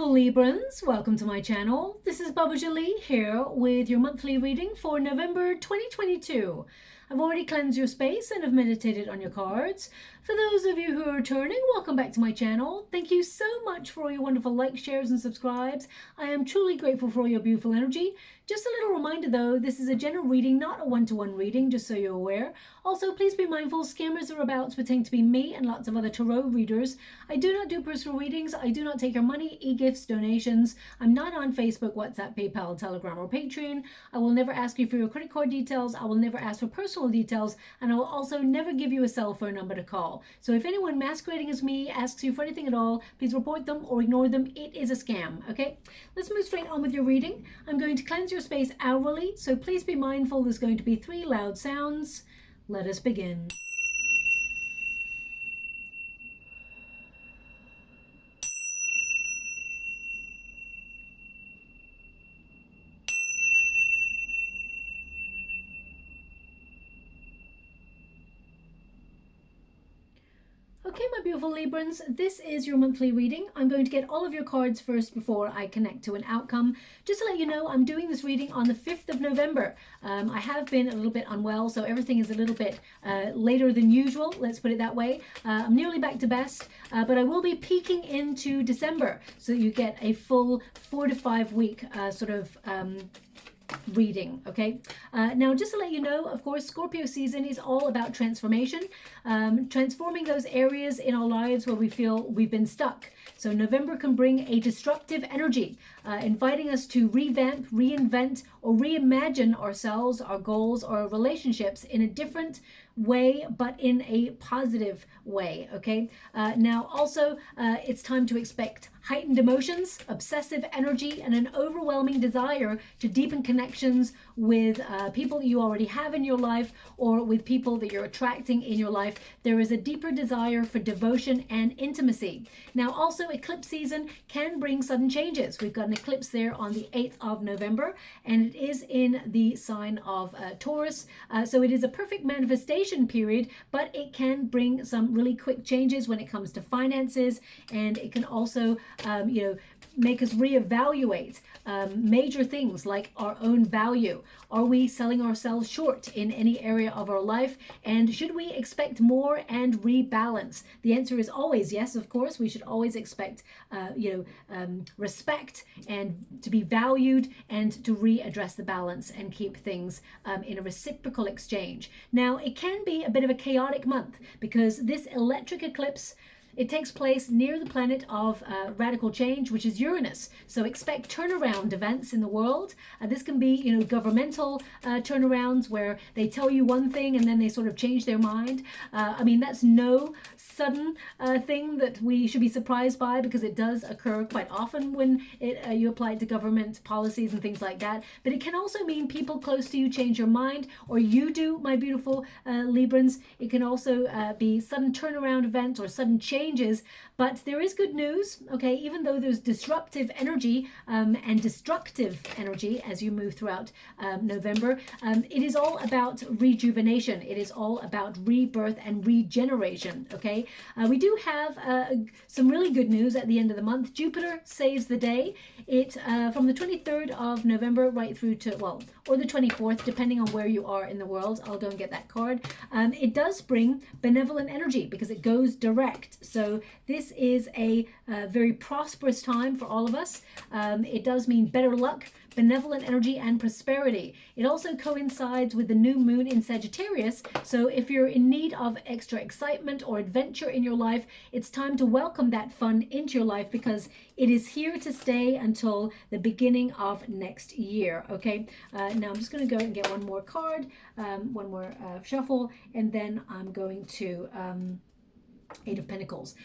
beautiful Librans, welcome to my channel. This is Baba Jolie here with your monthly reading for November 2022. I've already cleansed your space and have meditated on your cards. For those of you who are returning, welcome back to my channel. Thank you so much for all your wonderful likes, shares and subscribes. I am truly grateful for all your beautiful energy. Just a little reminder though, this is a general reading, not a one-to-one reading, just so you're aware. Also, please be mindful, scammers are about to pretend to be me and lots of other tarot readers. I do not do personal readings. I do not take your money, e-gifts, donations. I'm not on Facebook, WhatsApp, PayPal, Telegram, or Patreon. I will never ask you for your credit card details. I will never ask for personal details. And I will also never give you a cell phone number to call. So if anyone masquerading as me asks you for anything at all, please report them or ignore them. It is a scam, okay? Let's move straight on with your reading. I'm going to cleanse your space hourly, so please be mindful there's going to be 3 loud sounds. Let us begin. Okay, my beautiful Librans, this is your monthly reading. I'm going to get all of your cards first before I connect to an outcome. Just to let you know, I'm doing this reading on the 5th of November. I have been a little bit unwell, so everything is a little bit later than usual, let's put it that way. I'm nearly back to best, but I will be peeking into December, so that you get a full 4 to 5 week reading. Okay, now just to let you know, of course, Scorpio season is all about transformation, transforming those areas in our lives where we feel we've been stuck. So November can bring a disruptive energy, inviting us to revamp, reinvent, or reimagine ourselves, our goals, or our relationships in a different way, but in a positive way. Okay, now also it's time to expect heightened emotions, obsessive energy, and an overwhelming desire to deepen connections with people that you already have in your life, or with people that you're attracting in your life. There is a deeper desire for devotion and intimacy. Now also, eclipse season can bring sudden changes. We've got an eclipse there on the 8th of November, and it is in the sign of Taurus. So it is a perfect manifestation period, but it can bring some really quick changes when it comes to finances, and it can also make us reevaluate major things like our own value. Are we selling ourselves short in any area of our life? And should we expect more and rebalance? The answer is always yes, of course. We should always expect respect and to be valued, and to readdress the balance and keep things in a reciprocal exchange. Now, it can be a bit of a chaotic month because this electric eclipse, it takes place near the planet of radical change, which is Uranus. So expect turnaround events in the world. This can be, governmental turnarounds where they tell you one thing and then they sort of change their mind. That's no sudden thing that we should be surprised by, because it does occur quite often when you apply it to government policies and things like that. But it can also mean people close to you change your mind, or you do, my beautiful Librans. It can also be sudden turnaround events or sudden changes. But there is good news, okay? Even though there's disruptive energy and destructive energy as you move throughout November, it is all about rejuvenation. It is all about rebirth and regeneration, okay? We do have some really good news at the end of the month. Jupiter saves the day. It from the 23rd of November right through to, or the 24th, depending on where you are in the world. I'll go and get that card. It does bring benevolent energy because it goes direct. So this is a very prosperous time for all of us. It does mean better luck, benevolent energy, and prosperity. It also coincides with the new moon in Sagittarius. So if you're in need of extra excitement or adventure in your life, it's time to welcome that fun into your life, because it is here to stay until the beginning of next year. Okay, now I'm just going to go and get one more card, one more shuffle, and then I'm going to 8 of Pentacles.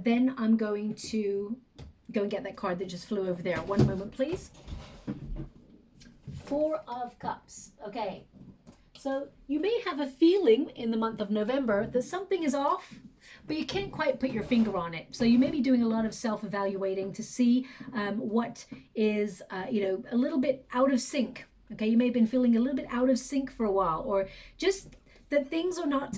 Then I'm going to go and get that card that just flew over there. One moment, please. 4 of Cups. Okay, so you may have a feeling in the month of November that something is off, but you can't quite put your finger on it. So you may be doing a lot of self-evaluating to see what is, a little bit out of sync. Okay, you may have been feeling a little bit out of sync for a while, or just that things are not,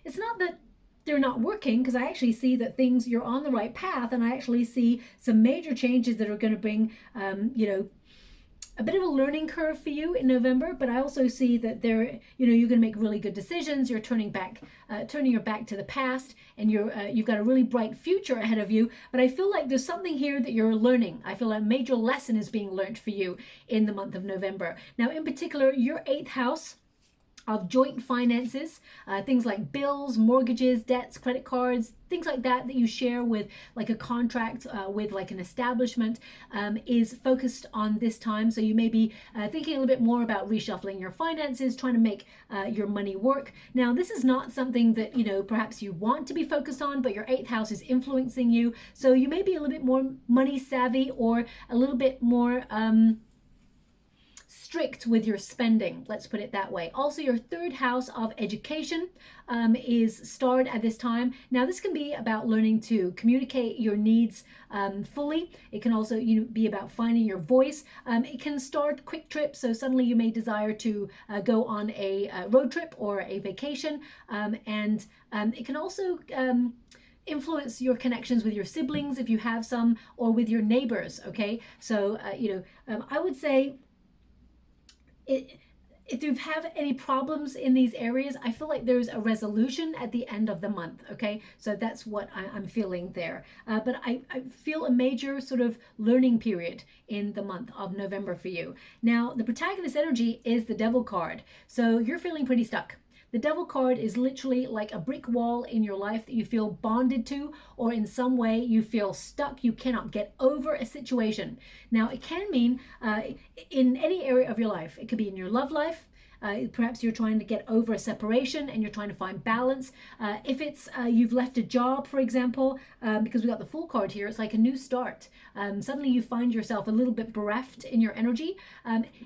it's not that they're not working, because I actually see that things, you're on the right path, and I actually see some major changes that are going to bring, you know, a bit of a learning curve for you in November. But I also see that there, you know, you're going to make really good decisions. You're turning your back to the past, and you've got a really bright future ahead of you. But I feel like there's something here that you're learning. I feel a major lesson is being learned for you in the month of November. Now, in particular, your 8th house of joint finances, things like bills, mortgages, debts, credit cards, things like that you share with, like a contract with like an establishment, is focused on this time. So you may be thinking a little bit more about reshuffling your finances, trying to make your money work. Now, this is not something that, you know, perhaps you want to be focused on, but your 8th house is influencing you. So you may be a little bit more money savvy, or a little bit more strict with your spending, let's put it that way. Also, your 3rd house of education is starred at this time. Now, this can be about learning to communicate your needs fully. It can also, you know, be about finding your voice. It can start quick trips, so suddenly you may desire to go on a road trip or a vacation, and it can also influence your connections with your siblings, if you have some, or with your neighbors. Okay, so you know, I would say, if you have any problems in these areas, I feel like there's a resolution at the end of the month. Okay, so that's what I'm feeling there. But I feel a major sort of learning period in the month of November for you. Now, the protagonist energy is the Devil card, so you're feeling pretty stuck. The Devil card is literally like a brick wall in your life that you feel bonded to, or in some way you feel stuck. You cannot get over a situation. Now, it can mean in any area of your life. It could be in your love life. Perhaps you're trying to get over a separation and you're trying to find balance. If it's you've left a job, for example, because we got the Fool card here, it's like a new start. Suddenly you find yourself a little bit bereft in your energy.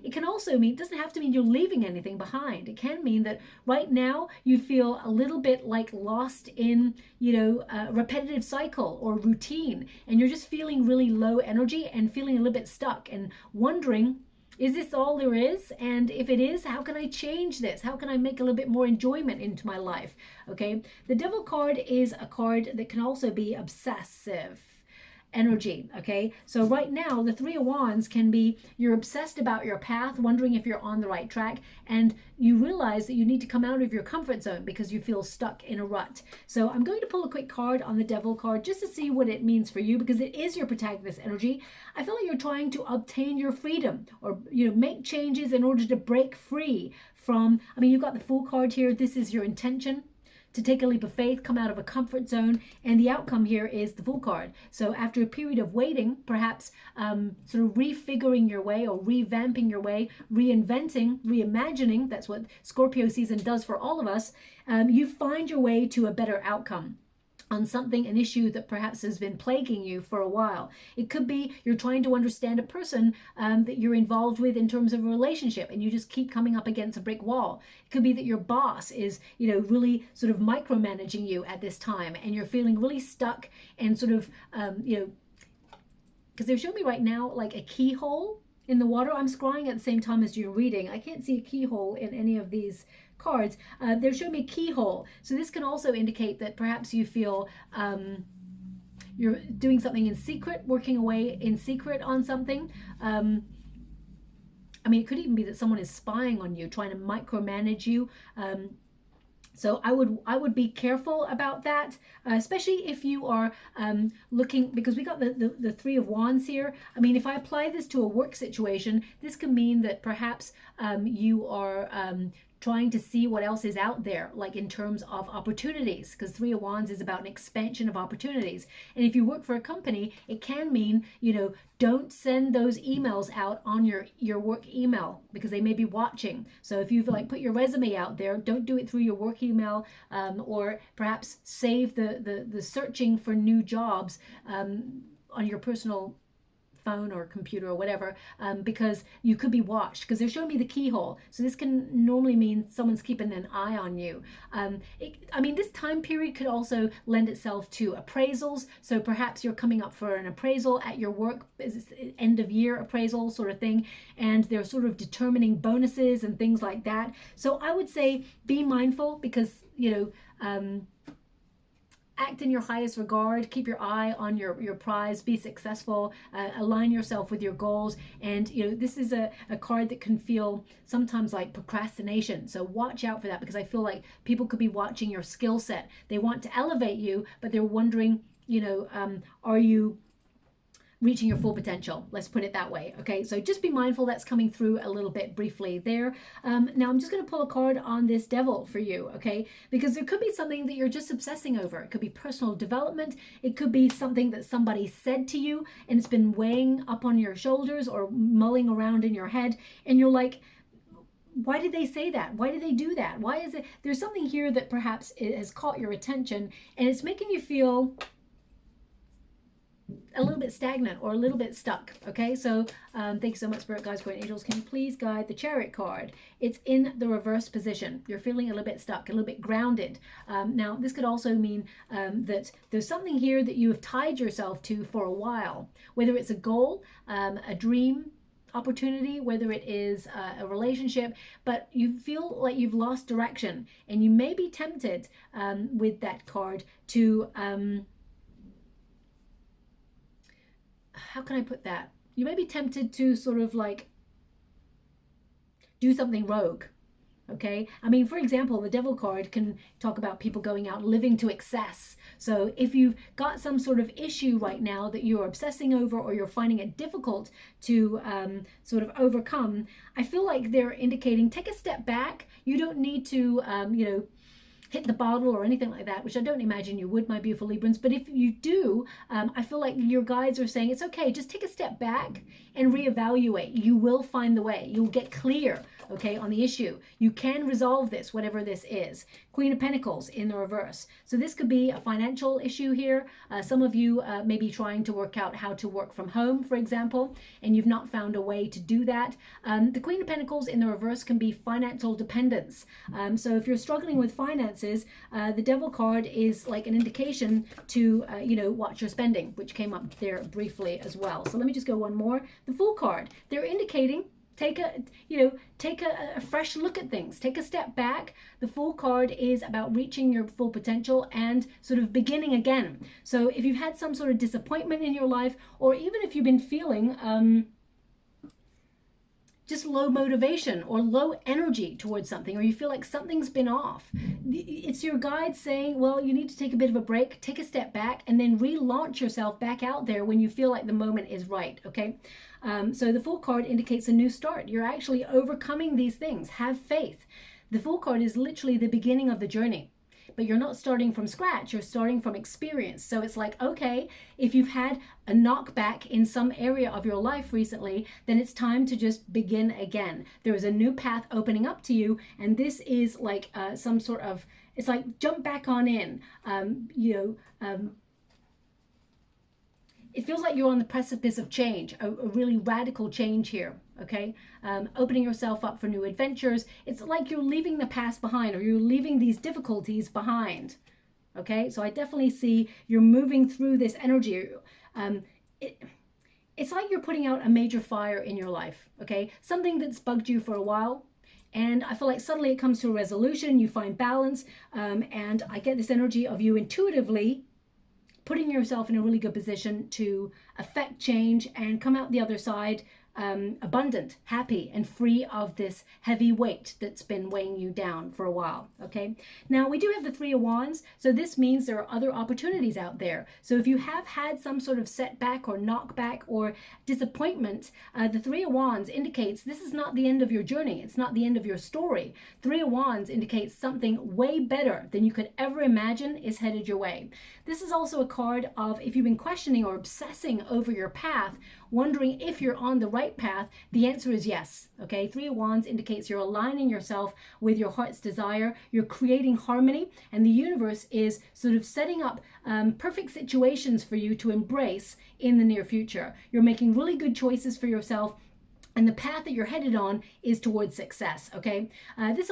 It can also mean, it doesn't have to mean you're leaving anything behind. It can mean that right now you feel a little bit like lost in, you know, a repetitive cycle or routine, and you're just feeling really low energy and feeling a little bit stuck and wondering, is this all there is? And if it is, how can I change this? How can I make a little bit more enjoyment into my life? Okay, the Devil card is a card that can also be obsessive energy. Okay, so right now the 3 of Wands can be, you're obsessed about your path, wondering if you're on the right track, and you realize that you need to come out of your comfort zone because you feel stuck in a rut. So I'm going to pull a quick card on the Devil card just to see what it means for you, because it is your protagonist energy. I feel like you're trying to obtain your freedom, or, you know, make changes in order to break free from, I mean, you've got the Fool card here. This is your intention to take a leap of faith, come out of a comfort zone, and the outcome here is the Fool card. So after a period of waiting, perhaps sort of refiguring your way, or revamping your way, reinventing, reimagining, that's what Scorpio season does for all of us, you find your way to a better outcome on something, an issue that perhaps has been plaguing you for a while. It could be you're trying to understand a person that you're involved with in terms of a relationship, and you just keep coming up against a brick wall. It could be that your boss is, you know, really sort of micromanaging you at this time, and you're feeling really stuck and sort of, you know, because they're showing me right now like a keyhole in the water. I'm scrying at the same time as you're reading. I can't see a keyhole in any of these cards. They're showing me a keyhole. So this can also indicate that perhaps you feel you're doing something in secret, working away in secret on something. I mean, it could even be that someone is spying on you, trying to micromanage you. So I would be careful about that, especially if you are looking, because we got the 3 of Wands here. I mean, if I apply this to a work situation, this can mean that perhaps you are trying to see what else is out there, like in terms of opportunities, because 3 of Wands is about an expansion of opportunities. And if you work for a company, it can mean, you know, don't send those emails out on your work email, because they may be watching. So if you've like put your resume out there, don't do it through your work email, or perhaps save the searching for new jobs on your personal phone or computer or whatever, because you could be watched, because they're showing me the keyhole. So this can normally mean someone's keeping an eye on you. I mean, this time period could also lend itself to appraisals. So perhaps you're coming up for an appraisal at your work, end of year appraisal sort of thing, and they're sort of determining bonuses and things like that. So I would say be mindful, because, you know, act in your highest regard, keep your eye on your prize, be successful, align yourself with your goals. And this is a card that can feel sometimes like procrastination, so watch out for that, because I feel like people could be watching your skill set. They want to elevate you, but they're wondering, are you reaching your full potential? Let's put it that way. Okay, so just be mindful. That's coming through a little bit briefly there. Now I'm just going to pull a card on this devil for you, okay, because there could be something that you're just obsessing over. It could be personal development. It could be something that somebody said to you and it's been weighing up on your shoulders or mulling around in your head, and you're like, why did they say that? Why did they do that? Why is it? There's something here that perhaps it has caught your attention and it's making you feel a little bit stagnant or a little bit stuck. Okay, so thanks so much, Spirit Guides, Guardian Angels. Can you please guide the Chariot card? It's in the reverse position. You're feeling a little bit stuck, a little bit grounded. Now this could also mean that there's something here that you have tied yourself to for a while, whether it's a goal, a dream, opportunity, whether it is a relationship, but you feel like you've lost direction, and you may be tempted with that card to how can I put that? You may be tempted to sort of like do something rogue. Okay, I mean, for example, the Devil card can talk about people going out living to excess. So if you've got some sort of issue right now that you're obsessing over, or you're finding it difficult to sort of overcome, I feel like they're indicating take a step back. You don't need to hit the bottle or anything like that, which I don't imagine you would, my beautiful Librans. But if you do, I feel like your guides are saying it's okay, just take a step back and reevaluate. You will find the way. You'll get clear, okay, on the issue. You can resolve this, whatever this is. Queen of Pentacles in the reverse. So this could be a financial issue here. Some of you may be trying to work out how to work from home, for example, and you've not found a way to do that. The Queen of Pentacles in the reverse can be financial dependence. So if you're struggling with finances, the Devil card is like an indication to, watch your spending, which came up there briefly as well. So let me just go one more. The Fool card, they're indicating take a fresh look at things. Take a step back. The Fool card is about reaching your full potential and sort of beginning again. So if you've had some sort of disappointment in your life, or even if you've been feeling just low motivation or low energy towards something, or you feel like something's been off, it's your guide saying, well, you need to take a bit of a break, take a step back, and then relaunch yourself back out there when you feel like the moment is right. Okay, so the Fool card indicates a new start. You're actually overcoming these things. Have faith. The Fool card is literally the beginning of the journey, but you're not starting from scratch. You're starting from experience. So it's like, okay, if you've had a knockback in some area of your life recently, then it's time to just begin again. There is a new path opening up to you, and this is like some sort of, it's like jump back on in. It feels like you're on the precipice of change, a really radical change here, okay? Opening yourself up for new adventures. It's like you're leaving the past behind, or you're leaving these difficulties behind, okay? So I definitely see you're moving through this energy. It's like you're putting out a major fire in your life, okay? Something that's bugged you for a while, and I feel like suddenly it comes to a resolution, you find balance, and I get this energy of you intuitively putting yourself in a really good position to affect change and come out the other side abundant, happy, and free of this heavy weight that's been weighing you down for a while. Okay, now we do have the Three of Wands, so this means there are other opportunities out there. So if you have had some sort of setback or knockback or disappointment, the Three of Wands indicates this is not the end of your journey. It's not the end of your story. Three of Wands indicates something way better than you could ever imagine is headed your way. This is also a card of if you've been questioning or obsessing over your path, wondering if you're on the right path, the answer is yes. Okay, Three of Wands indicates you're aligning yourself with your heart's desire. You're creating harmony, and the universe is sort of setting up perfect situations for you to embrace in the near future. You're making really good choices for yourself, and the path that you're headed on is towards success. Okay, this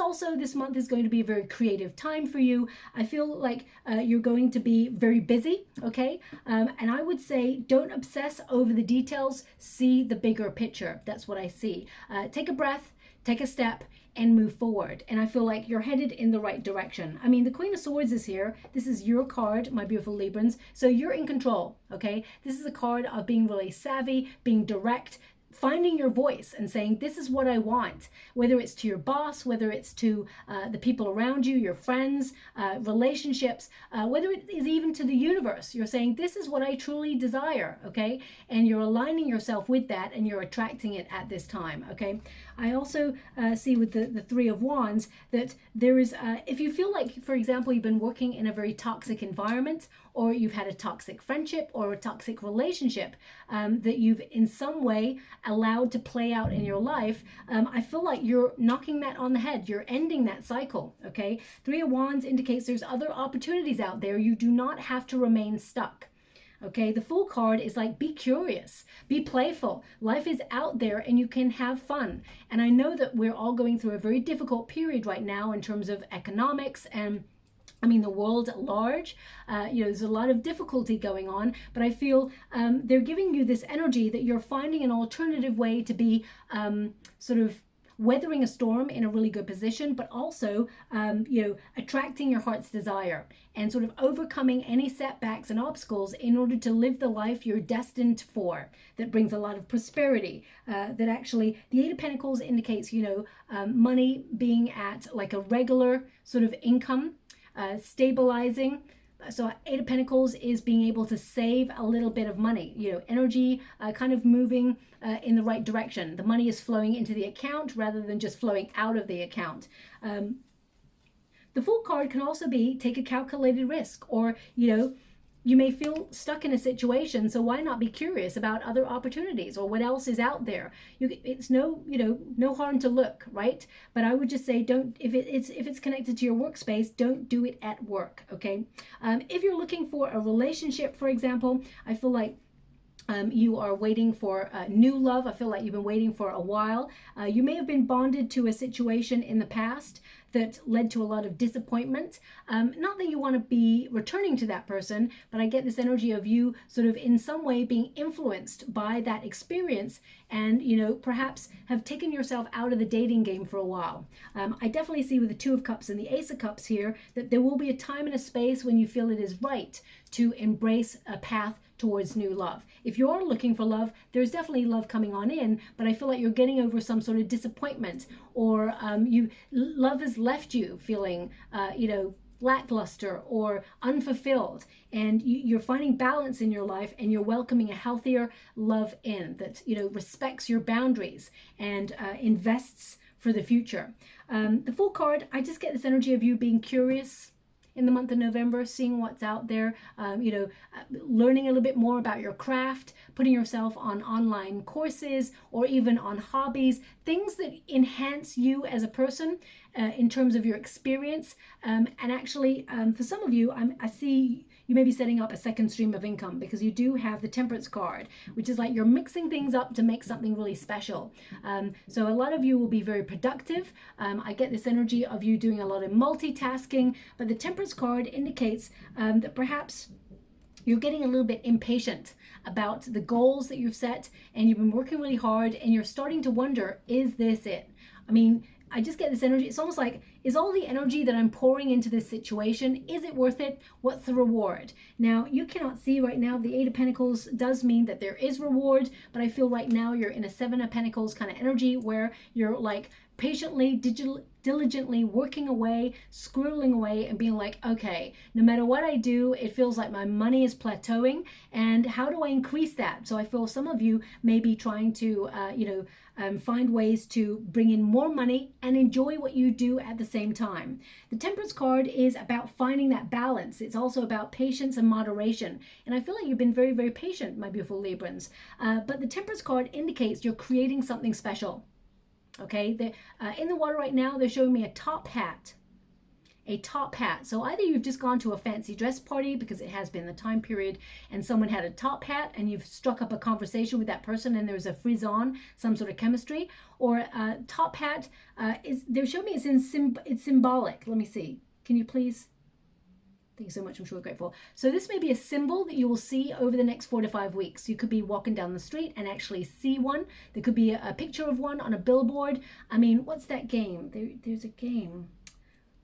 month is going to be a very creative time for you. I feel like you're going to be very busy. Okay, and I would say don't obsess over the details. See the bigger picture. That's what I see. Take a breath. take a step and move forward. And I feel like you're headed in the right direction. I mean, the Queen of Swords is here. This is your card, my beautiful Librans. So you're in control, okay? This is a card of being really savvy, being direct, finding your voice and saying, this is what I want, whether it's to your boss, whether it's to the people around you, your friends, relationships, whether it is even to the universe. You're saying, this is what I truly desire, okay? And you're aligning yourself with that and you're attracting it at this time, okay? I also see with the Three of Wands that there is, if you feel like, for example, you've been working in a very toxic environment, or you've had a toxic friendship or a toxic relationship that you've in some way allowed to play out in your life, I feel like you're knocking that on the head. You're ending that cycle, okay? Three of Wands indicates there's other opportunities out there. You do not have to remain stuck. Okay, the Fool card is like, be curious, be playful. Life is out there and you can have fun. And I know that we're all going through a very difficult period right now in terms of economics and the world at large. There's a lot of difficulty going on, but I feel they're giving you this energy that you're finding an alternative way to be sort of weathering a storm in a really good position, but also, attracting your heart's desire and sort of overcoming any setbacks and obstacles in order to live the life you're destined for, that brings a lot of prosperity. That actually, the Eight of Pentacles indicates, money being at like a regular sort of income, stabilizing. So Eight of Pentacles is being able to save a little bit of money, energy kind of moving in the right direction. The money is flowing into the account rather than just flowing out of the account. The Fool card can also be take a calculated risk, or, you may feel stuck in a situation, so why not be curious about other opportunities or what else is out there? It's no harm to look, right? But I would just say, don't, if it's connected to your workspace, don't do it at work, okay? If you're looking for a relationship, for example, I feel like you are waiting for new love. I feel like you've been waiting for a while. You may have been bonded to a situation in the past that led to a lot of disappointment. Not that you want to be returning to that person, but I get this energy of you sort of in some way being influenced by that experience and, perhaps have taken yourself out of the dating game for a while. I definitely see with the Two of Cups and the Ace of Cups here that there will be a time and a space when you feel it is right to embrace a path towards new love. If you're looking for love, there's definitely love coming on in, but I feel like you're getting over some sort of disappointment, or love has left you feeling, lackluster or unfulfilled, and you're finding balance in your life, and you're welcoming a healthier love in that, respects your boundaries and invests for the future. The Fool card, I just get this energy of you being curious in the month of November, seeing what's out there, learning a little bit more about your craft, putting yourself on online courses or even on hobbies, things that enhance you as a person in terms of your experience. And actually, for some of you, I see you may be setting up a second stream of income because you do have the Temperance card, which is like you're mixing things up to make something really special. So a lot of you will be very productive. I get this energy of you doing a lot of multitasking, but the Temperance card indicates that perhaps you're getting a little bit impatient about the goals that you've set, and you've been working really hard, and you're starting to wonder, is this it? I just get this energy. It's almost like, is all the energy that I'm pouring into this situation, is it worth it? What's the reward? Now, you cannot see right now, the Eight of Pentacles does mean that there is reward, but I feel right now you're in a Seven of Pentacles kind of energy where you're like patiently, diligently working away, squirreling away, and being like, okay, no matter what I do, it feels like my money is plateauing, and how do I increase that? So I feel some of you may be trying to, find ways to bring in more money and enjoy what you do at the same time. The Temperance card is about finding that balance. It's also about patience and moderation. And I feel like you've been very, very patient, my beautiful Librans. But the Temperance card indicates you're creating something special. Okay, in the water right now, they're showing me a top hat. A top hat. So either you've just gone to a fancy dress party because it has been the time period and someone had a top hat and you've struck up a conversation with that person and there's a frisson, some sort of chemistry, or top hat they're showing me it's symbolic. Let me see. Can you please? Thank you so much. I'm sure we're grateful. So this may be a symbol that you will see over the next 4 to 5 weeks. You could be walking down the street and actually see one. There could be a picture of one on a billboard. I mean, what's that game? There's a game.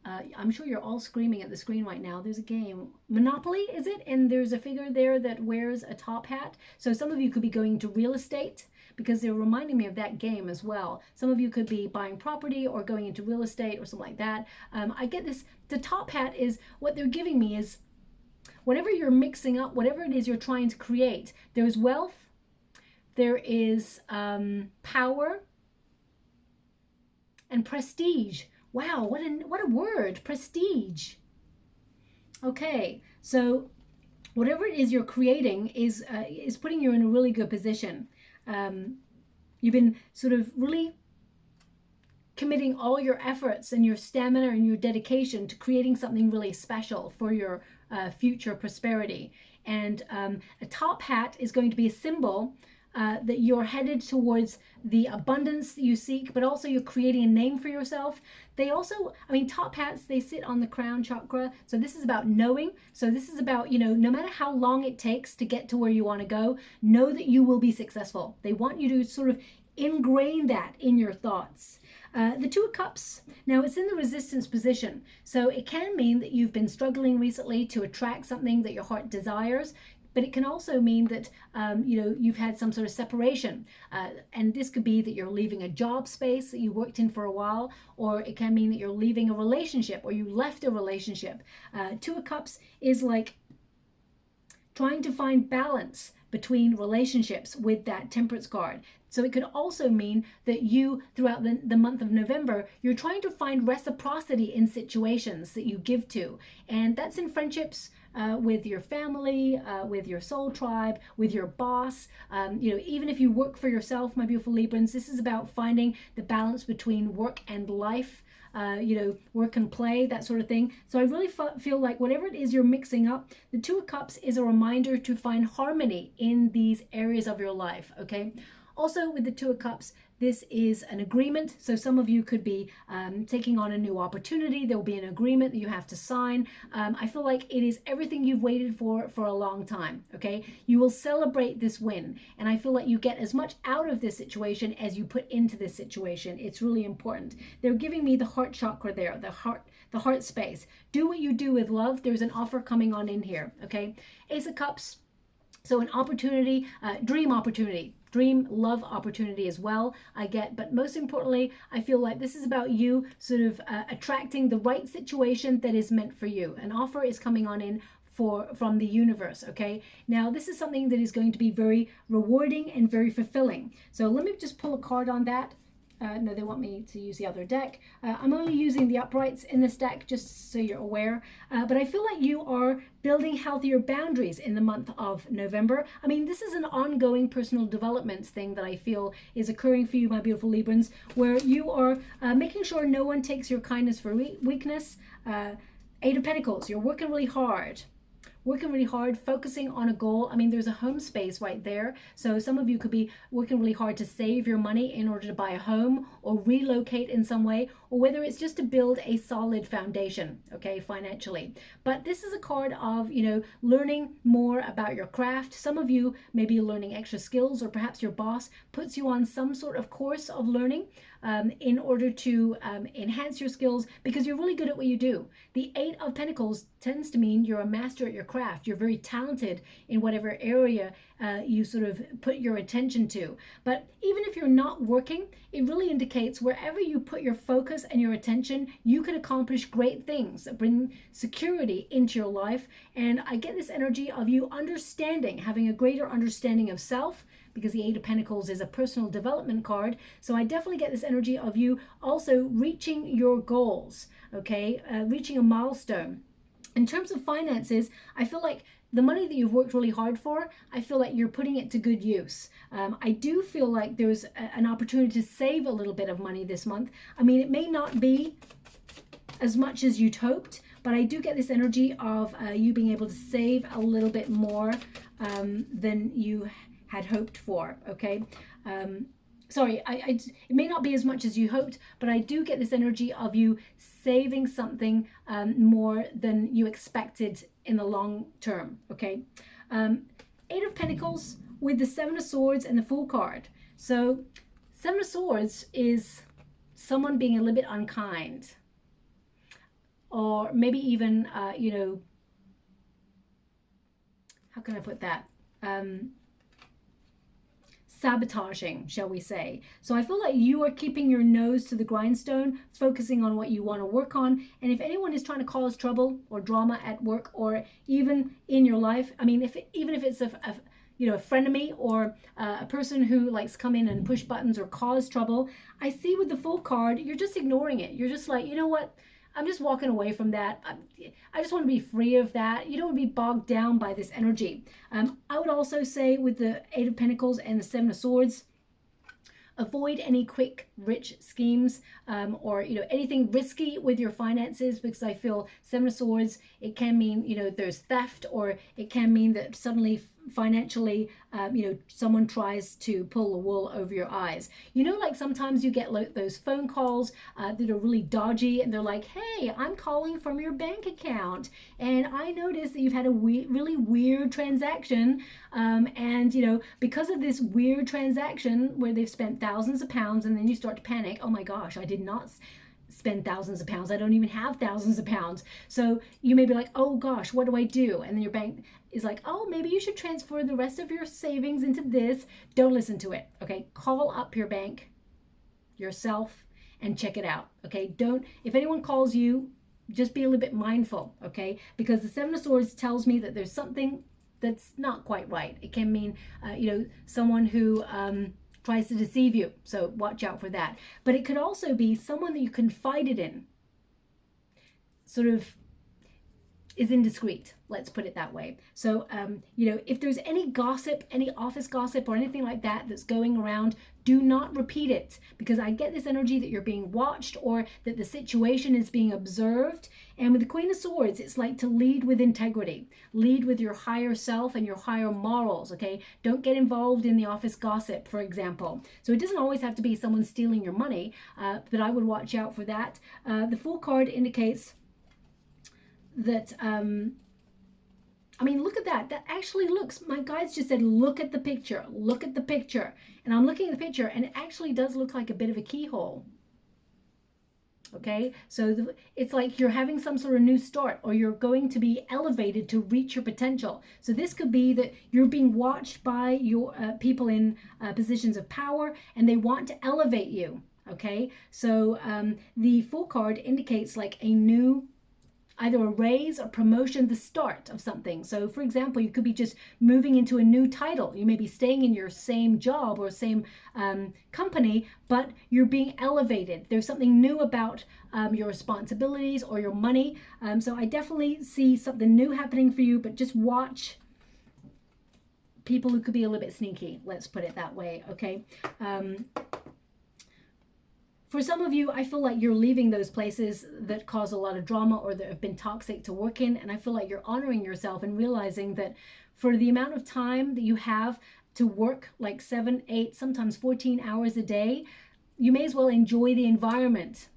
I'm sure you're all screaming at the screen right now. There's a game. Monopoly, is it? And there's a figure there that wears a top hat. So some of you could be going to real estate, because they're reminding me of that game as well. Some of you could be buying property or going into real estate or something like that. I get this. The top hat is what they're giving me is whatever you're mixing up, whatever it is you're trying to create, there's wealth, there is power, and prestige. Wow, what a word, prestige. Okay, so whatever it is you're creating is putting you in a really good position. You've been sort of really committing all your efforts and your stamina and your dedication to creating something really special for your future prosperity. And a top hat is going to be a symbol that you're headed towards the abundance that you seek, but also you're creating a name for yourself. They also, I mean, top hats, they sit on the crown chakra. So this is about knowing. So this is about, you know, no matter how long it takes to get to where you want to go, know that you will be successful. They want you to sort of ingrain that in your thoughts. The Two of Cups, now it's in the resistance position. So it can mean that you've been struggling recently to attract something that your heart desires. But it can also mean that, you know, you've had some sort of separation. And this could be that you're leaving a job space that you worked in for a while, or it can mean that you're leaving a relationship or you left a relationship. Two of Cups is like trying to find balance between relationships with that Temperance card. So it could also mean that you, throughout the month of November, you're trying to find reciprocity in situations that you give to. And that's in friendships, with your family, with your soul tribe, with your boss. You know, even if you work for yourself, my beautiful Librans, this is about finding the balance between work and life. You know, work and play, that sort of thing. So I really feel like whatever it is you're mixing up, the Two of Cups is a reminder to find harmony in these areas of your life, okay? Also with the Two of Cups, this is an agreement. So some of you could be taking on a new opportunity. There will be an agreement that you have to sign. I feel like it is everything you've waited for a long time, okay? You will celebrate this win. And I feel like you get as much out of this situation as you put into this situation. It's really important. They're giving me the heart chakra there, the heart space. Do what you do with love. There's an offer coming on in here, okay? Ace of Cups. So an opportunity, dream opportunity, dream love opportunity as well, I get. But most importantly, I feel like this is about you sort of attracting the right situation that is meant for you. An offer is coming on in from the universe, okay? Now, this is something that is going to be very rewarding and very fulfilling. So let me just pull a card on that. No, they want me to use the other deck. I'm only using the uprights in this deck, just so you're aware. But I feel like you are building healthier boundaries in the month of November. I mean, this is an ongoing personal development thing that I feel is occurring for you, my beautiful Librans, where you are making sure no one takes your kindness for weakness. Eight of Pentacles, you're working really hard. Focusing on a goal. I mean, there's a home space right there. So some of you could be working really hard to save your money in order to buy a home or relocate in some way, or whether it's just to build a solid foundation, okay, financially. But this is a card of, you know, learning more about your craft. Some of you may be learning extra skills, or perhaps your boss puts you on some sort of course of learning in order to enhance your skills, because you're really good at what you do. The Eight of Pentacles tends to mean you're a master at your craft. You're very talented in whatever area you sort of put your attention to. But even if you're not working, it really indicates wherever you put your focus and your attention, you can accomplish great things that bring security into your life. And I get this energy of you understanding, having a greater understanding of self, because the Eight of Pentacles is a personal development card. So I definitely get this energy of you also reaching your goals, okay? Reaching a milestone. In terms of finances, I feel like the money that you've worked really hard for, I feel like you're putting it to good use. I do feel like there's an opportunity to save a little bit of money this month. I mean, it may not be as much as you'd hoped, but I do get this energy of you being able to save a little bit more than you had hoped for, okay? sorry, it may not be as much as you hoped, but I do get this energy of you saving something more than you expected in the long term, okay? Eight of Pentacles with the Seven of Swords and the Fool card. So Seven of Swords is someone being a little bit unkind, or maybe even, you know, how can I put that? Sabotaging, shall we say. So I feel like you are keeping your nose to the grindstone, focusing on what you want to work on. And if anyone is trying to cause trouble or drama at work or even in your life, I mean, even if it's a you know, a frenemy or a person who likes to come in and push buttons or cause trouble, I see with the Fool card, you're just ignoring it. You're just like, you know what? I'm just walking away from that. I just want to be free of that. You don't want to be bogged down by this energy. I would also say with the Eight of Pentacles and the Seven of Swords, avoid any quick rich schemes or, you know, anything risky with your finances, because I feel Seven of Swords, it can mean, you know, there's theft, or it can mean that suddenly financially, you know, someone tries to pull the wool over your eyes. You know, like sometimes you get like those phone calls that are really dodgy, and they're like, hey, I'm calling from your bank account, and I noticed that you've had a really weird transaction, and, you know, because of this weird transaction where they've spent thousands of pounds, and then you start to panic, oh my gosh, I did not spend thousands of pounds. I don't even have thousands of pounds. So you may be like, oh gosh, what do I do? And then your bank is like, oh, maybe you should transfer the rest of your savings into this. Don't listen to it, okay? Call up your bank yourself and check it out, okay? Don't, if anyone calls you, just be a little bit mindful, okay? Because the Seven of Swords tells me that there's something that's not quite right. It can mean, you know, someone who tries to deceive you. So watch out for that. But it could also be someone that you confided in, sort of is indiscreet, let's put it that way. So, you know, if there's any gossip, any office gossip or anything like that that's going around, do not repeat it, because I get this energy that you're being watched or that the situation is being observed. And with the Queen of Swords, it's like to lead with integrity, lead with your higher self and your higher morals, okay? Don't get involved in the office gossip, for example. So it doesn't always have to be someone stealing your money, but I would watch out for that. The Fool card indicates that, I mean, look at that. That actually looks, my guides just said, look at the picture, look at the picture. And I'm looking at the picture, and it actually does look like a bit of a keyhole. Okay, so it's like you're having some sort of new start, or you're going to be elevated to reach your potential. So this could be that you're being watched by your people in positions of power, and they want to elevate you. Okay, so the Fool card indicates like a new, either a raise or promotion, the start of something. So for example, you could be just moving into a new title. You may be staying in your same job or same company, but you're being elevated. There's something new about your responsibilities or your money. So I definitely see something new happening for you, but just watch people who could be a little bit sneaky. Let's put it that way, okay? For some of you, I feel like you're leaving those places that cause a lot of drama or that have been toxic to work in. And I feel like you're honoring yourself and realizing that for the amount of time that you have to work, like 7, 8, sometimes 14 hours a day, you may as well enjoy the environment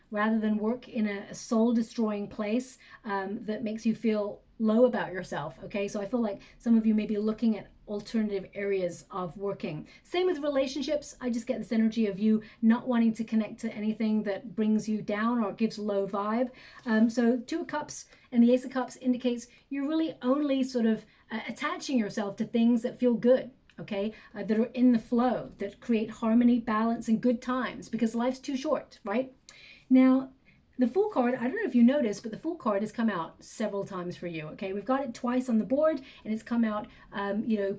rather than work in a soul-destroying place that makes you feel low about yourself, okay? So I feel like some of you may be looking at alternative areas of working. Same with relationships. I just get this energy of you not wanting to connect to anything that brings you down or gives low vibe. So Two of Cups and the Ace of Cups indicates you're really only sort of attaching yourself to things that feel good, okay? That are in the flow, that create harmony, balance, and good times, because life's too short, right? Now, the Fool card, I don't know if you noticed, but the Fool card has come out several times for you, okay? We've got it twice on the board, and it's come out, you know,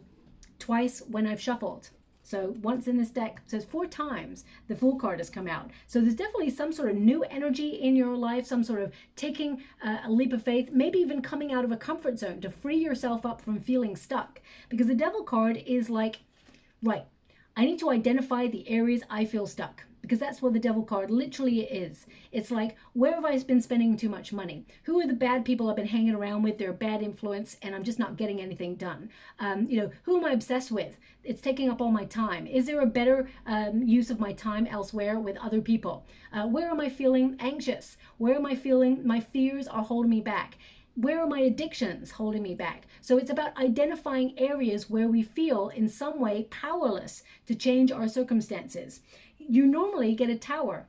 twice when I've shuffled. So once in this deck, so it's 4 times the Fool card has come out. So there's definitely some sort of new energy in your life, some sort of taking a leap of faith, maybe even coming out of a comfort zone to free yourself up from feeling stuck. Because the Devil card is like, right, I need to identify the areas I feel stuck. because that's what the devil card literally is. It's like, where have I been spending too much money? Who are the bad people I've been hanging around with? They're a bad influence and I'm just not getting anything done. Who am I obsessed with? It's taking up all my time. Is there a better use of my time elsewhere with other people? Where am I feeling anxious? Where am I feeling my fears are holding me back? Where are my addictions holding me back? So it's about identifying areas where we feel in some way powerless to change our circumstances. You normally get a tower,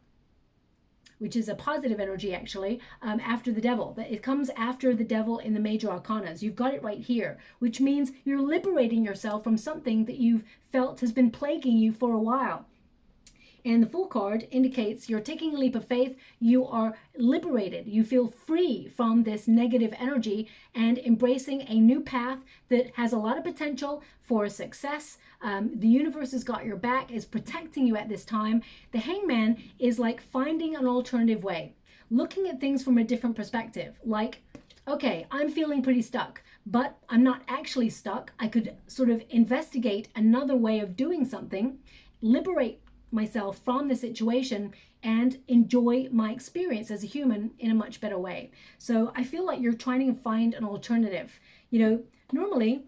which is a positive energy actually, after the devil. It comes after the devil in the major arcanas. You've got it right here, which means you're liberating yourself from something that you've felt has been plaguing you for a while. And the Fool card indicates you're taking a leap of faith, you are liberated, you feel free from this negative energy and embracing a new path that has a lot of potential for success. The universe has got your back, is protecting you at this time. The Hangman is like finding an alternative way, looking at things from a different perspective. Like, okay, I'm feeling pretty stuck, but I'm not actually stuck. I could sort of investigate another way of doing something, liberate myself from the situation and enjoy my experience as a human in a much better way. So I feel like you're trying to find an alternative. Normally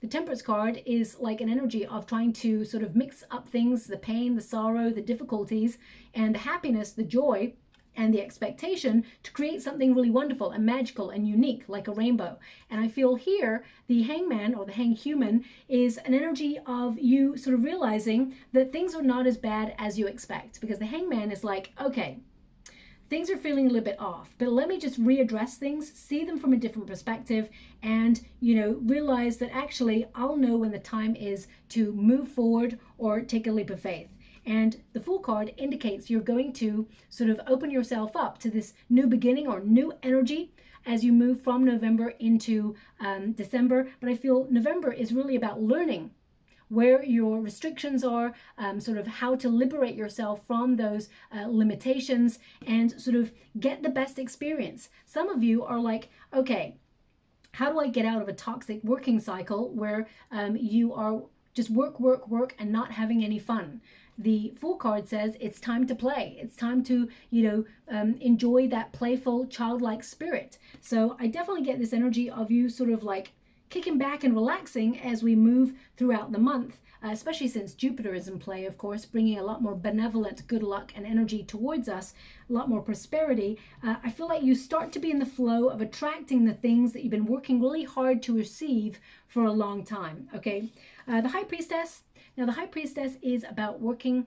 the Temperance card is like an energy of trying to sort of mix up things, the pain, the sorrow, the difficulties, and the happiness, the joy, and the expectation to create something really wonderful and magical and unique, like a rainbow. And I feel here the Hangman or the Hang Human is an energy of you sort of realizing that things are not as bad as you expect, because the Hangman is like, okay, things are feeling a little bit off, but let me just readdress things, see them from a different perspective, and realize that actually I'll know when the time is to move forward or take a leap of faith. And the Fool card indicates you're going to sort of open yourself up to this new beginning or new energy as you move from November into December. But I feel November is really about learning where your restrictions are, sort of how to liberate yourself from those limitations and sort of get the best experience. Some of you are like, okay, how do I get out of a toxic working cycle where you are just work, and not having any fun? The Fool card says it's time to play. It's time to, enjoy that playful, childlike spirit. So I definitely get this energy of you sort of like kicking back and relaxing as we move throughout the month, especially since Jupiter is in play, of course, bringing a lot more benevolent good luck and energy towards us, a lot more prosperity. I feel like you start to be in the flow of attracting the things that you've been working really hard to receive for a long time, okay? The High Priestess. Now, the High Priestess is about working,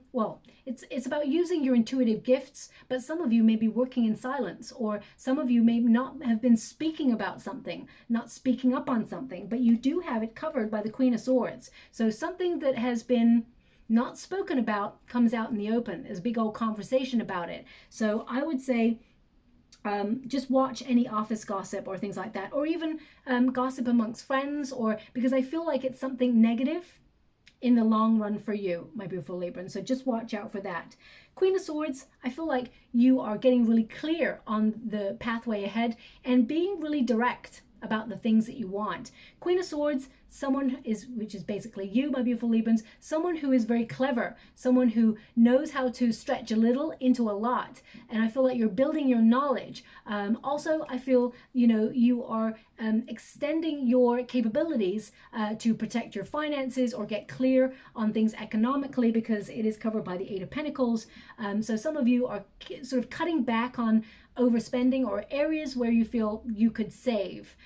it's about using your intuitive gifts, but some of you may be working in silence, or some of you may not have been speaking about something, not speaking up on something, but you do have it covered by the Queen of Swords. So something that has been not spoken about comes out in the open. There's a big old conversation about it. So I would say, just watch any office gossip or things like that, or even gossip amongst friends, or because I feel like it's something negative in the long run for you, my beautiful Libra. So just watch out for that. Queen of Swords, I feel like you are getting really clear on the pathway ahead and being really direct about the things that you want. Queen of Swords, which is basically you, my beautiful Librans, someone who is very clever, someone who knows how to stretch a little into a lot. And I feel like you're building your knowledge. Also, I feel, you are extending your capabilities to protect your finances or get clear on things economically, because it is covered by the Eight of Pentacles. So some of you are sort of cutting back on overspending or areas where you feel you could save.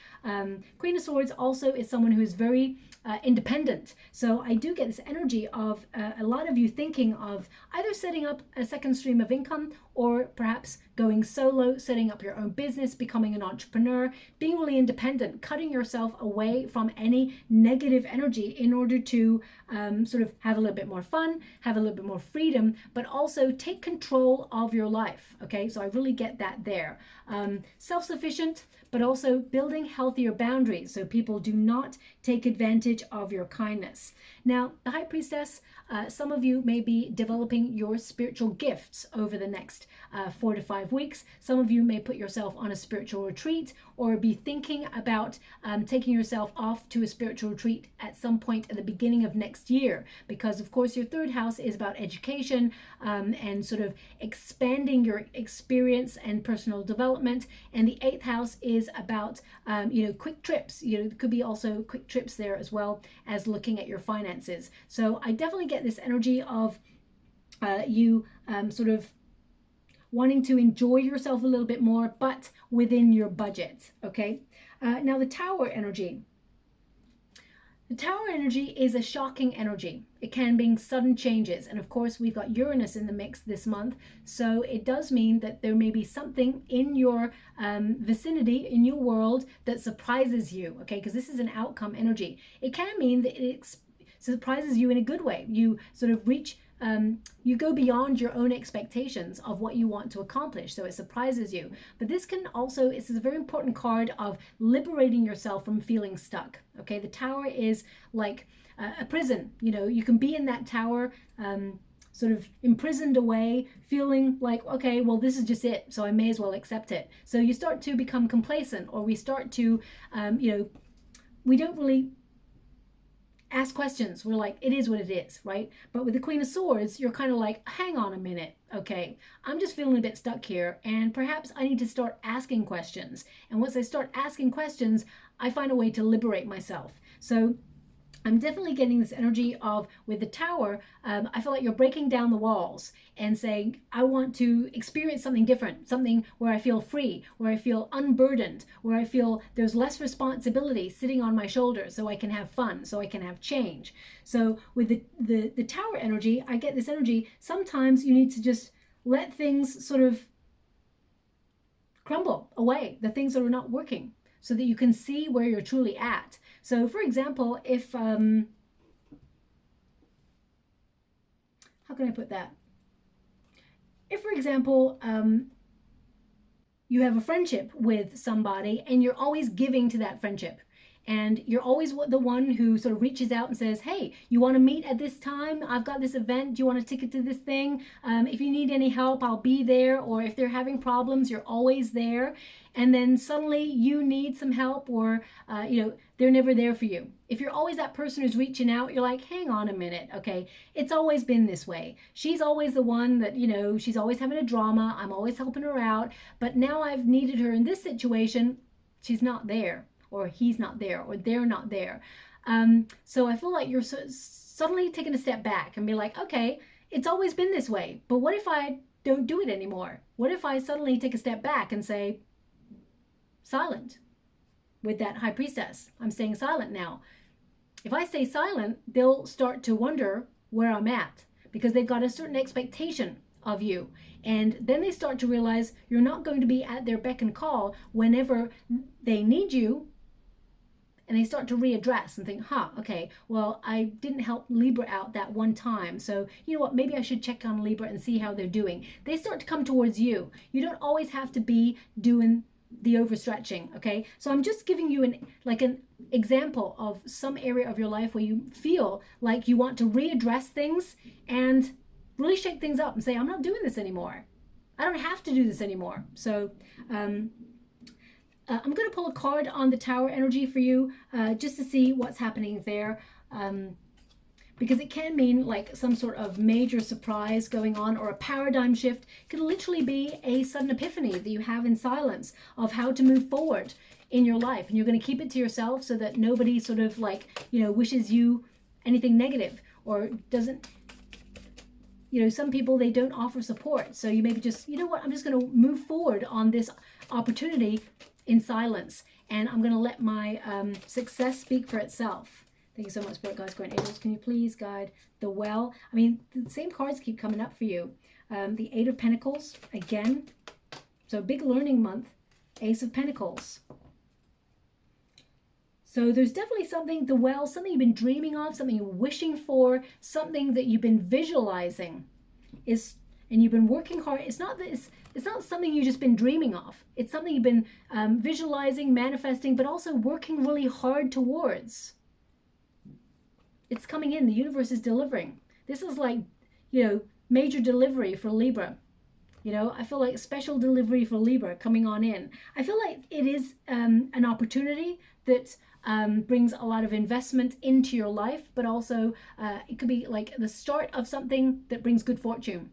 Queen of Swords also is someone who is very independent. So I do get this energy of a lot of you thinking of either setting up a second stream of income, or perhaps going solo, setting up your own business, becoming an entrepreneur, being really independent, cutting yourself away from any negative energy in order to sort of have a little bit more fun, have a little bit more freedom, but also take control of your life. Okay, so I really get that there. Self-sufficient, but also building healthier boundaries so people do not take advantage advantage of your kindness. Now, the High Priestess, some of you may be developing your spiritual gifts over the next 4 to 5 weeks. Some of you may put yourself on a spiritual retreat or be thinking about taking yourself off to a spiritual retreat at some point at the beginning of next year, because of course your third house is about education and sort of expanding your experience and personal development, and the eighth house is about quick trips. There could be also quick trips there as well as looking at your finances. So I definitely get this energy of you sort of wanting to enjoy yourself a little bit more, but within your budget. Okay. Now the Tower energy. The Tower energy is a shocking energy. It can bring sudden changes. And of course, we've got Uranus in the mix this month. So it does mean that there may be something in your vicinity, in your world, that surprises you. Okay, because this is an outcome energy. It can mean that it surprises you in a good way. You sort of reach you go beyond your own expectations of what you want to accomplish, so it surprises you. But this can also, it's a very important card of liberating yourself from feeling stuck. Okay, the Tower is like a prison. You can be in that tower sort of imprisoned away, feeling like, okay, well, this is just it, so I may as well accept it. So you start to become complacent, or we start to we don't really ask questions. We're like, it is what it is, right? But with the Queen of Swords, you're kind of like, hang on a minute. Okay, I'm just feeling a bit stuck here, and perhaps I need to start asking questions. And once I start asking questions, I find a way to liberate myself. So I'm definitely getting this energy of, with the Tower, I feel like you're breaking down the walls and saying, I want to experience something different, something where I feel free, where I feel unburdened, where I feel there's less responsibility sitting on my shoulders, so I can have fun, so I can have change. So with the Tower energy, I get this energy. Sometimes you need to just let things sort of crumble away, the things that are not working, so that you can see where you're truly at. So for example, if, how can I put that? If, for example, you have a friendship with somebody and you're always giving to that friendship, and you're always the one who sort of reaches out and says, hey, you want to meet at this time? I've got this event. Do you want a ticket to this thing? If you need any help, I'll be there. Or if they're having problems, you're always there. And then suddenly you need some help, or, they're never there for you. If you're always that person who's reaching out, you're like, hang on a minute. Okay, it's always been this way. She's always the one that, she's always having a drama. I'm always helping her out. But now I've needed her in this situation. She's not there, or he's not there, or they're not there. So I feel like you're suddenly taking a step back and be like, okay, it's always been this way. But what if I don't do it anymore? What if I suddenly take a step back and say, silent? With that High Priestess, I'm staying silent now. If I stay silent, they'll start to wonder where I'm at, because they've got a certain expectation of you. And then they start to realize you're not going to be at their beck and call whenever they need you. And they start to readdress and think, okay, well, I didn't help Libra out that one time. So you know what, maybe I should check on Libra and see how they're doing. They start to come towards you. You don't always have to be doing the overstretching. Okay, so I'm just giving you an example of some area of your life where you feel like you want to readdress things and really shake things up and say, I'm not doing this anymore. I don't have to do this anymore. So I'm going to pull a card on the Tower energy for you, just to see what's happening there. Because it can mean like some sort of major surprise going on, or a paradigm shift. It could literally be a sudden epiphany that you have in silence of how to move forward in your life. And you're going to keep it to yourself so that nobody sort of like, wishes you anything negative, or doesn't, some people, they don't offer support. So you maybe just, I'm just going to move forward on this opportunity in silence. And I'm going to let my success speak for itself. Thank you so much, Spirit Guides, Grand Angels. Can you please guide the well? I mean, the same cards keep coming up for you. The Eight of Pentacles, again. So big learning month. Ace of Pentacles. So there's definitely something, the well, something you've been dreaming of, something you're wishing for, something that you've been visualizing. And you've been working hard. It's not something you've just been dreaming of. It's something you've been visualizing, manifesting, but also working really hard towards. It's coming in. The universe is delivering. This is like, major delivery for Libra. I feel like special delivery for Libra coming on in. I feel like it is an opportunity that brings a lot of investment into your life, but also it could be like the start of something that brings good fortune.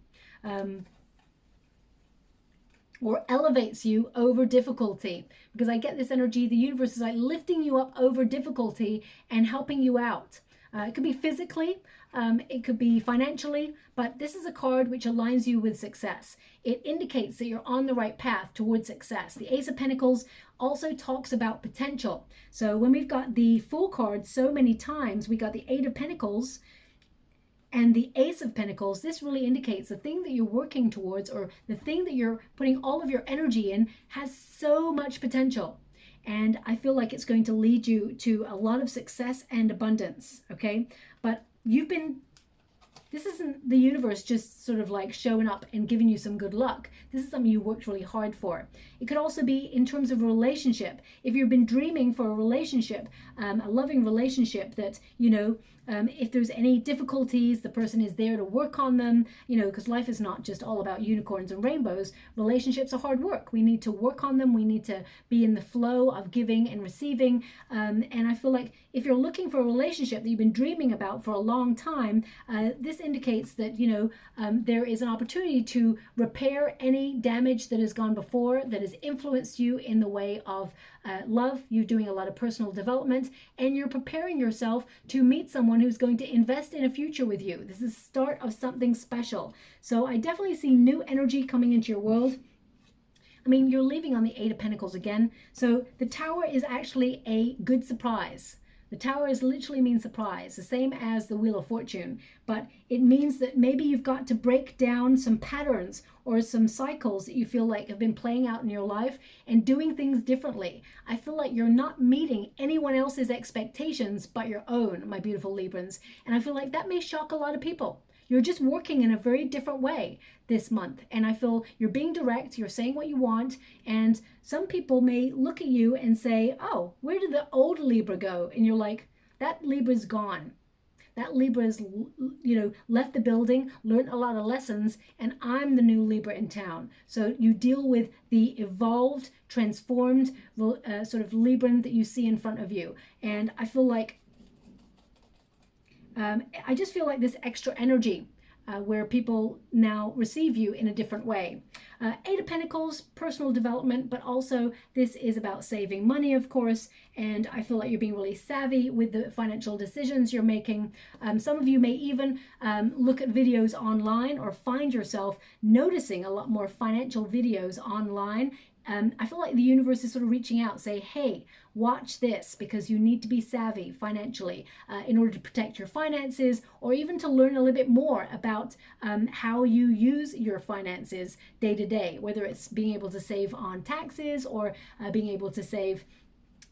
Or elevates you over difficulty, because I get this energy. The universe is like lifting you up over difficulty and helping you out. It could be physically, it could be financially, but this is a card which aligns you with success. It indicates that you're on the right path towards success. The Ace of Pentacles also talks about potential. So when we've got the Fool card so many times, we got the Eight of Pentacles and the Ace of Pentacles. This really indicates the thing that you're working towards, or the thing that you're putting all of your energy in, has so much potential. And I feel like it's going to lead you to a lot of success and abundance, okay? But this isn't the universe just sort of like showing up and giving you some good luck. This is something you worked really hard for. It could also be in terms of a relationship. If you've been dreaming for a relationship, a loving relationship that, if there's any difficulties, the person is there to work on them, because life is not just all about unicorns and rainbows. Relationships are hard work. We need to work on them. We need to be in the flow of giving and receiving. And I feel like if you're looking for a relationship that you've been dreaming about for a long time, this indicates that, there is an opportunity to repair any damage that has gone before, that has influenced you in the way of love. You're doing a lot of personal development, and you're preparing yourself to meet someone who's going to invest in a future with you. This is the start of something special. So I definitely see new energy coming into your world. I mean, you're leaving on the Eight of Pentacles again. So the Tower is actually a good surprise. The Tower is literally means surprise, the same as the Wheel of Fortune, but it means that maybe you've got to break down some patterns or some cycles that you feel like have been playing out in your life and doing things differently. I feel like you're not meeting anyone else's expectations but your own, my beautiful Librans, and I feel like that may shock a lot of people. You're just working in a very different way this month. And I feel you're being direct, you're saying what you want. And some people may look at you and say, oh, where did the old Libra go? And you're like, that Libra's gone. That Libra's, left the building, learned a lot of lessons, and I'm the new Libra in town. So you deal with the evolved, transformed sort of Libran that you see in front of you. And I feel like I just feel like this extra energy where people now receive you in a different way. Eight of Pentacles, personal development, but also this is about saving money, of course, and I feel like you're being really savvy with the financial decisions you're making. Some of you may even look at videos online or find yourself noticing a lot more financial videos online. I feel like the universe is sort of reaching out, say, hey, watch this, because you need to be savvy financially in order to protect your finances, or even to learn a little bit more about how you use your finances day to day, whether it's being able to save on taxes or being able to save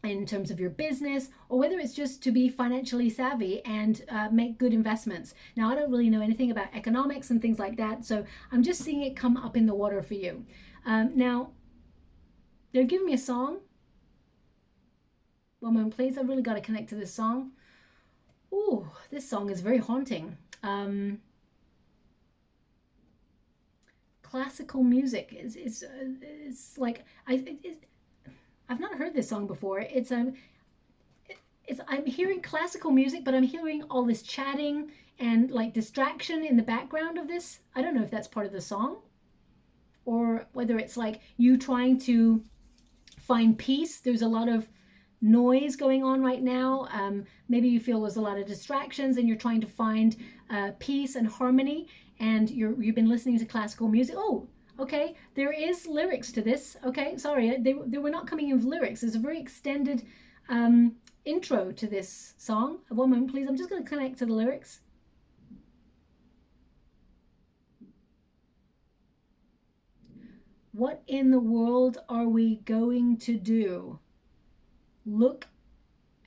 in terms of your business, or whether it's just to be financially savvy and make good investments. Now, I don't really know anything about economics and things like that, so I'm just seeing it come up in the water for you. Now, they're giving me a song. One moment, please. I've really got to connect to this song. Ooh, this song is very haunting. Classical music is like I've not heard this song before. I'm hearing classical music, but I'm hearing all this chatting and like distraction in the background of this. I don't know if that's part of the song, or whether it's like you trying to find peace. There's a lot of noise going on right now. Maybe you feel there's a lot of distractions and you're trying to find peace and harmony, and you've been listening to classical music. Oh, okay, there is lyrics to this. Okay, sorry, they were not coming in with lyrics. There's a very extended intro to this song. One moment, please. I'm just going to connect to the lyrics. What in the world are we going to do? Look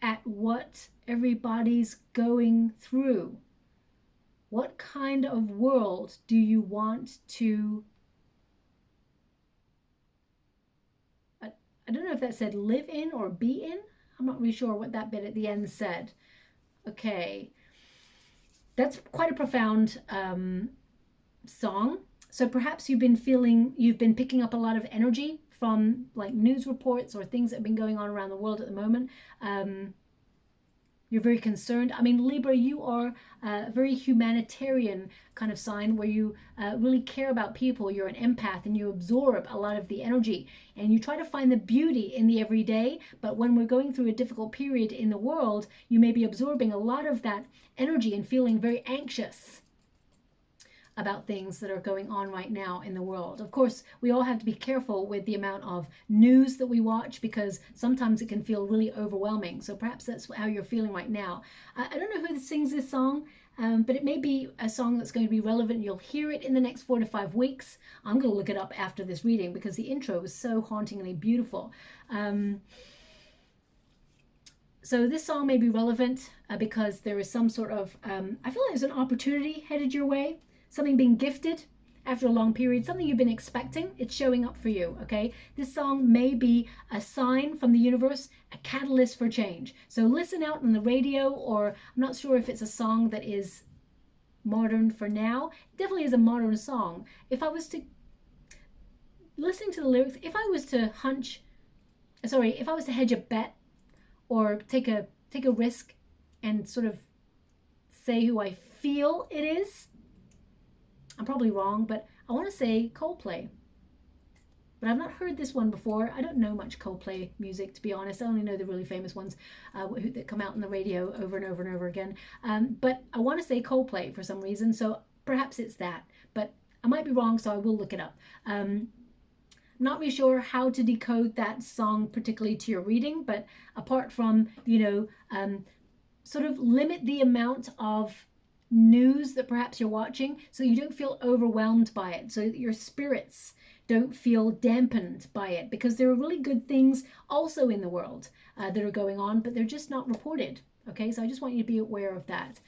at what everybody's going through. What kind of world do you want to... I don't know if that said live in or be in. I'm not really sure what that bit at the end said. Okay. that's quite a profound song. So perhaps you've been picking up a lot of energy from like news reports or things that have been going on around the world at the moment. You're very concerned. I mean, Libra, you are a very humanitarian kind of sign where you really care about people. You're an empath and you absorb a lot of the energy and you try to find the beauty in the everyday. But when we're going through a difficult period in the world, you may be absorbing a lot of that energy and feeling very anxious about things that are going on right now in the world. Of course, we all have to be careful with the amount of news that we watch because sometimes it can feel really overwhelming. So perhaps that's how you're feeling right now. I don't know who sings this song, but it may be a song that's going to be relevant. You'll hear it in the next 4 to 5 weeks. I'm going to look it up after this reading because the intro was so hauntingly beautiful. So this song may be relevant because there is some sort of, I feel like there's an opportunity headed your way. Something being gifted after a long period, something you've been expecting, it's showing up for you, okay? This song may be a sign from the universe, a catalyst for change. So listen out on the radio, or I'm not sure if it's a song that is modern for now. It definitely is a modern song. If I was to listen to the lyrics, if I was to hedge a bet or take a risk and sort of say who I feel it is, I'm probably wrong, but I want to say Coldplay. But I've not heard this one before. I don't know much Coldplay music, to be honest. I only know the really famous ones that come out on the radio over and over and over again. But I want to say Coldplay for some reason, so perhaps it's that. But I might be wrong, so I will look it up. Not really sure how to decode that song particularly to your reading, but apart from, sort of limit the amount of news that perhaps you're watching so you don't feel overwhelmed by it, so that your spirits don't feel dampened by it, because there are really good things also in the world that are going on, but they're just not reported. Okay, so I just want you to be aware of that.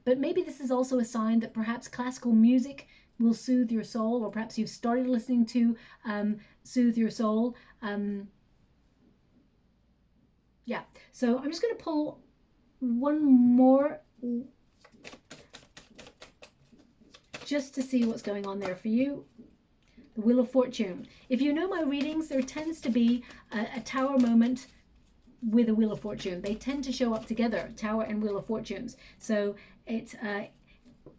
But maybe this is also a sign that perhaps classical music will soothe your soul, or perhaps you've started listening to soothe your soul. Yeah, so I'm just going to pull one more just to see what's going on there for you. The Wheel of Fortune. If you know my readings, there tends to be a tower moment with a Wheel of Fortune. They tend to show up together, Tower and Wheel of Fortunes. So it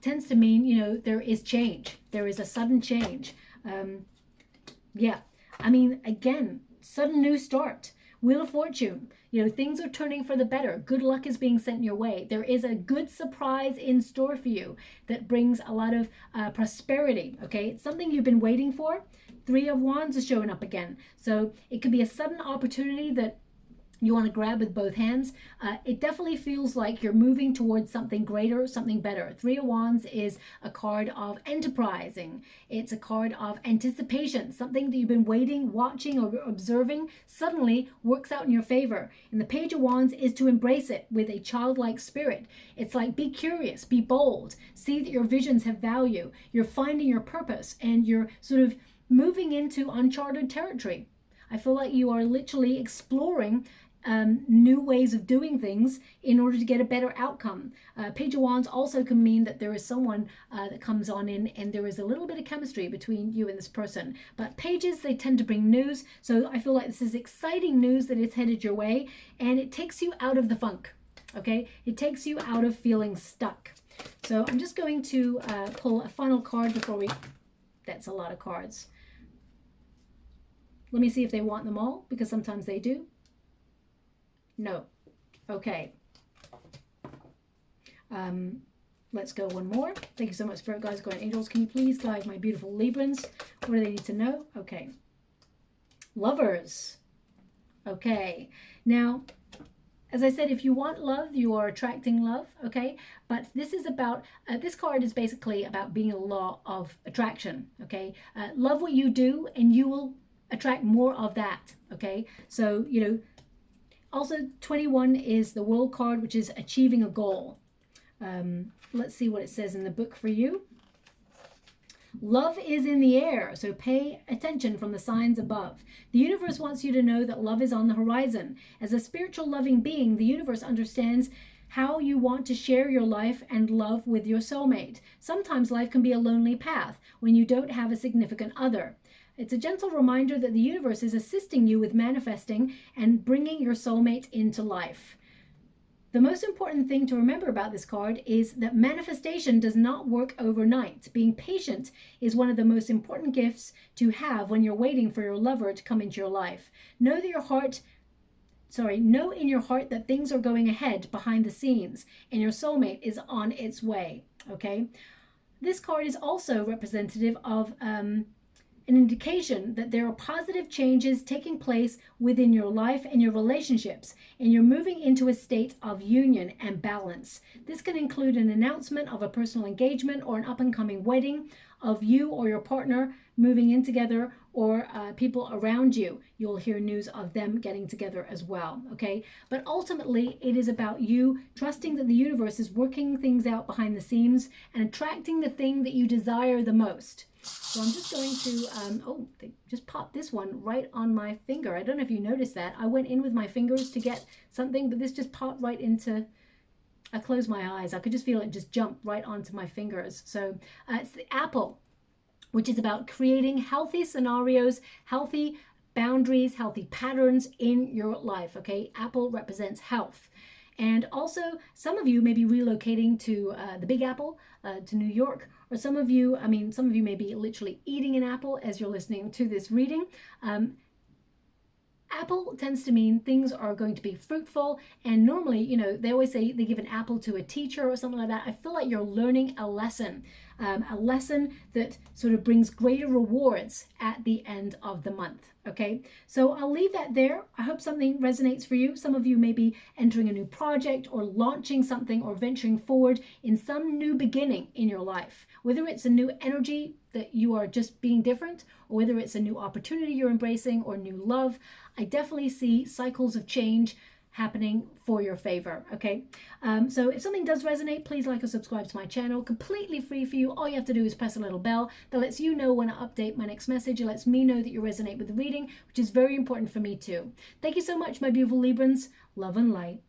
tends to mean, there is change. There is a sudden change. Yeah, I mean, again, sudden new start. Wheel of Fortune. Things are turning for the better. Good luck is being sent your way. There is a good surprise in store for you that brings a lot of prosperity, okay? It's something you've been waiting for. 3 of Wands is showing up again. So it could be a sudden opportunity that you want to grab with both hands. It definitely feels like you're moving towards something greater, something better. 3 of Wands is a card of enterprising. It's a card of anticipation. Something that you've been waiting, watching, or observing suddenly works out in your favor. And the Page of Wands is to embrace it with a childlike spirit. It's like, be curious, be bold, see that your visions have value. You're finding your purpose and you're sort of moving into uncharted territory. I feel like you are literally exploring new ways of doing things in order to get a better outcome. Page of Wands also can mean that there is someone that comes on in and there is a little bit of chemistry between you and this person. But pages, they tend to bring news. So I feel like this is exciting news that is headed your way, and it takes you out of the funk. Okay, it takes you out of feeling stuck. So I'm just going to pull a final card before we... That's a lot of cards. Let me see if they want them all, because sometimes they do. No. Okay. Let's go one more. Thank you so much, Spirit Guides, Guardian Angels. Can you please guide my beautiful Librans? What do they need to know? Okay. Lovers. Okay. Now, as I said, if you want love, you are attracting love, okay? But this is about, this card is basically about being a law of attraction, okay? Love what you do and you will attract more of that, okay? So, also 21 is the World card, which is achieving a goal. Let's see what it says in the book for you. Love is in the air, so pay attention from the signs above. The universe wants you to know that love is on the horizon. As a spiritual loving being, the universe understands how you want to share your life and love with your soulmate. Sometimes life can be a lonely path when you don't have a significant other. It's a gentle reminder that the universe is assisting you with manifesting and bringing your soulmate into life. The most important thing to remember about this card is that manifestation does not work overnight. Being patient is one of the most important gifts to have when you're waiting for your lover to come into your life. Know in your heart that things are going ahead behind the scenes and your soulmate is on its way, okay? This card is also representative of an indication that there are positive changes taking place within your life and your relationships, and you're moving into a state of union and balance. This can include an announcement of a personal engagement or an up-and-coming wedding of you or your partner moving in together, or people around you. You'll hear news of them getting together as well, okay? But ultimately, it is about you trusting that the universe is working things out behind the scenes and attracting the thing that you desire the most. So I'm just going to, oh, they just popped this one right on my finger. I don't know if you noticed that. I went in with my fingers to get something, but this just popped right into, I closed my eyes. I could just feel it just jump right onto my fingers. So it's the apple, which is about creating healthy scenarios, healthy boundaries, healthy patterns in your life, okay? Apple represents health. And also, some of you may be relocating to the Big Apple, to New York, or some of you may be literally eating an apple as you're listening to this reading. Apple tends to mean things are going to be fruitful, and normally, you know, they always say they give an apple to a teacher or something like that. I feel like you're learning a lesson that sort of brings greater rewards at the end of the month, okay? So I'll leave that there. I hope something resonates for you. Some of you may be entering a new project or launching something or venturing forward in some new beginning in your life, whether it's a new energy that you are just being different, or whether it's a new opportunity you're embracing or new love. I definitely see cycles of change happening for your favor, okay? So if something does resonate, please like or subscribe to my channel. Completely free for you. All you have to do is press a little bell that lets you know when I update my next message. It lets me know that you resonate with the reading, which is very important for me too. Thank you so much, my beautiful Librans. Love and light.